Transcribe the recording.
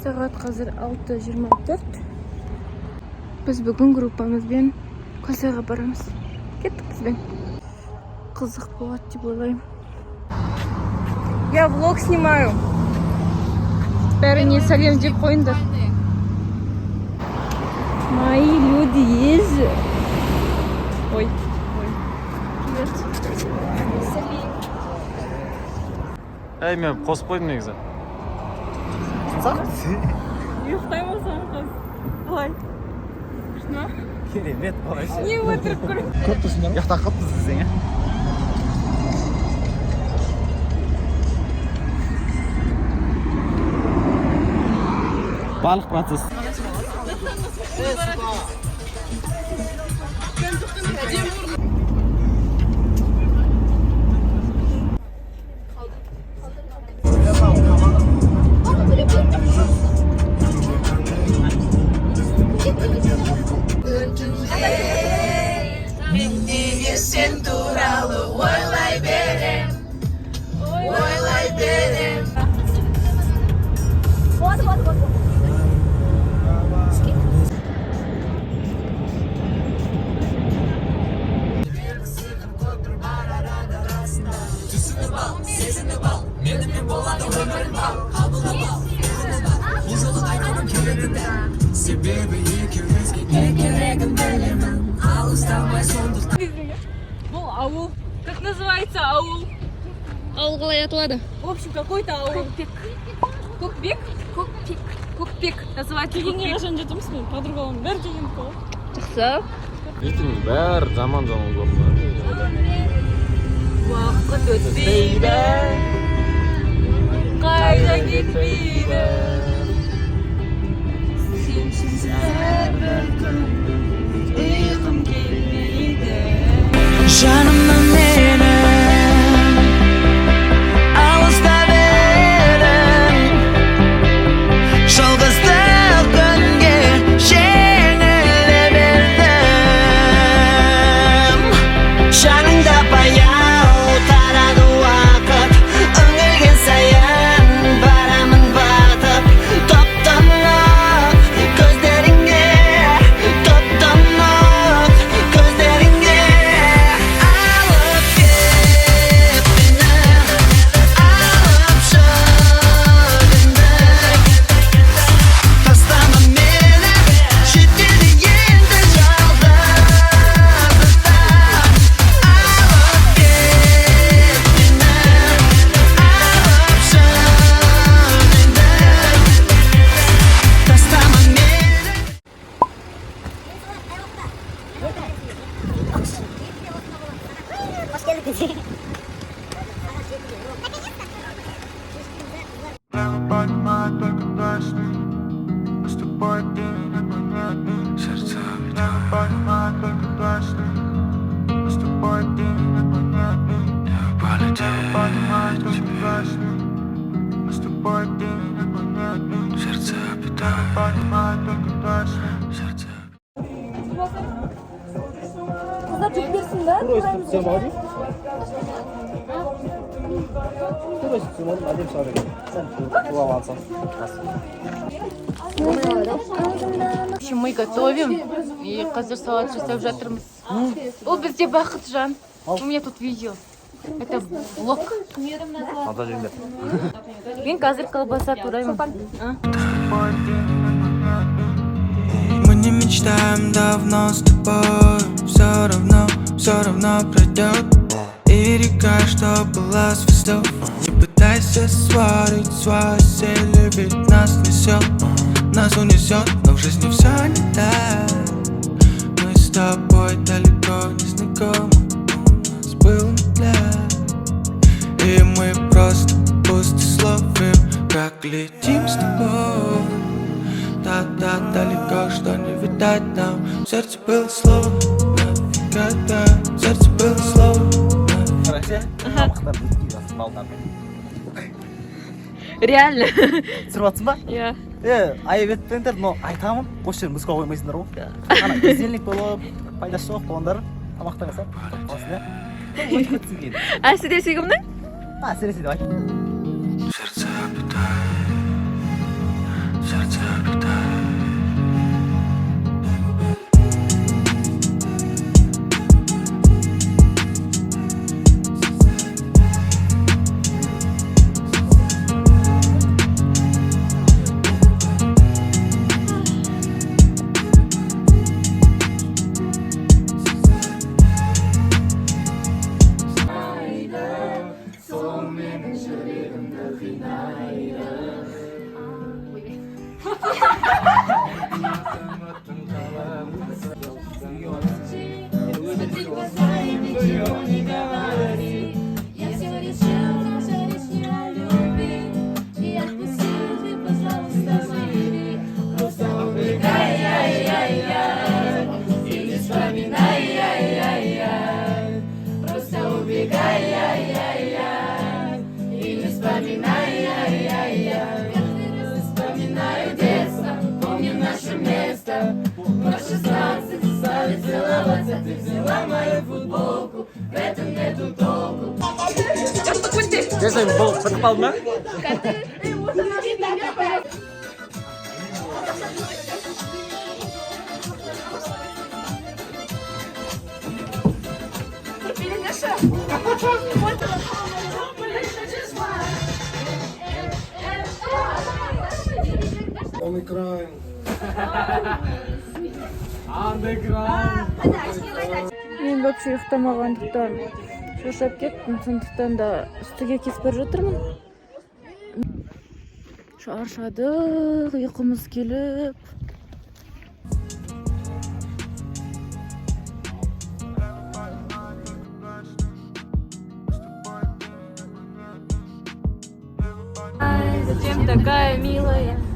Сағат қазір 6:24. Біз бүгін группамызбен Кольсайға барамыз. Кеттік бізбен. Қызық болады деп ойлаймын. Я влог снимаю. Бәріне сәлем деп қойыңдар. Мои люди есть. Ой. Привет. Сәлем. Әй, мен қосып қойдым негізі. Ұйықтаймасаң қыз. Қалай? Шына? Керемет болайшы. Не өтіріп көріп? Көп тұрсыңдар ма? Яқта қыптыз десең, ә? Барлық процесс. Sen turалы ойлай берем, ойлай берем. Түсініп ал, сезініп ал, менімен болады өмірім ал. Қабылдап ал, бұл жолы айтқаным келеді дәл. Себебі екеумізге не керегін білемін. Алыстамай сондықтан. Бұл ауыл. Как называется аул? Аул қалай аталады? В общем, какой-то аул. Көкпек. Көкпек? Көкпек. Көкпек. Называется Көкпек. Қашан жетеміз мен? По-другому. Бәрі деген қол. Жақсы. Ертеңіз бәрі жаман-жаман көрінді. Уақыт өтпейді. Қайда кетпейді. Сенсіз әрбір күн ұйқым келмейді. Жанымнан мені алыстап едің. Жалғыздық күнге жеңіле бердім. Жаныңда баяу тарады уақыт, үңілген сайын барамын батып. Топтанып көздеріңе, топтанып көздеріңе. Алып кет мені, алып жүргенді. Тастама мені, жетеді енді жалғыздықта. Алып кет мені, алып жүргенді. Тастама мені. Понимаю только точно, мы с тобой день непонятный. Сердце обидает. Понимаю только точно, мы с тобой день непонятный. Я полетел. Понимаю только точно, мы с тобой день непонятный. Сердце обидает. Понимаю только точно, сердце. Қыздар жүк берсін да? В общем, мы готовим и қазір салат жасап жатырмыз. Ол бізде Бақытжан. У меня тут видео. Это влог. Мен қазір колбаса тураймын. Мы не мечтаем давно с тобой. Все равно пройдет. И река, что была звездой. Не пытайся сварить свою силу, ведь нас несет, нас унесет. Но в жизни все не так. Мы с тобой далеко не знакомы. У нас был взгляд, и мы просто пусто словим, как летим с тобой. Да, далеко, что не видать нам. В сердце было слово навсегда. В сердце было слово. Реально. Түсіріп жатсың ба? Иә. Айып етпеңдер, но айтамын, қош жерін мұзға қоймайсыңдар ғой. Ана бездельник болып, пайдасы жоқ болғандар тамақтан жасап осында. Әсіресе кімнің? Әсіресе деп айт. Сердце обитает. Сен бұл сырып қалды ма? Мен вообще ұйықтамағандықтан шаршап кеттім, сондықтан да үстіге кесіп бара жатырмын. Шаршадық, ұйқымыз келіп. Зачем такая милая?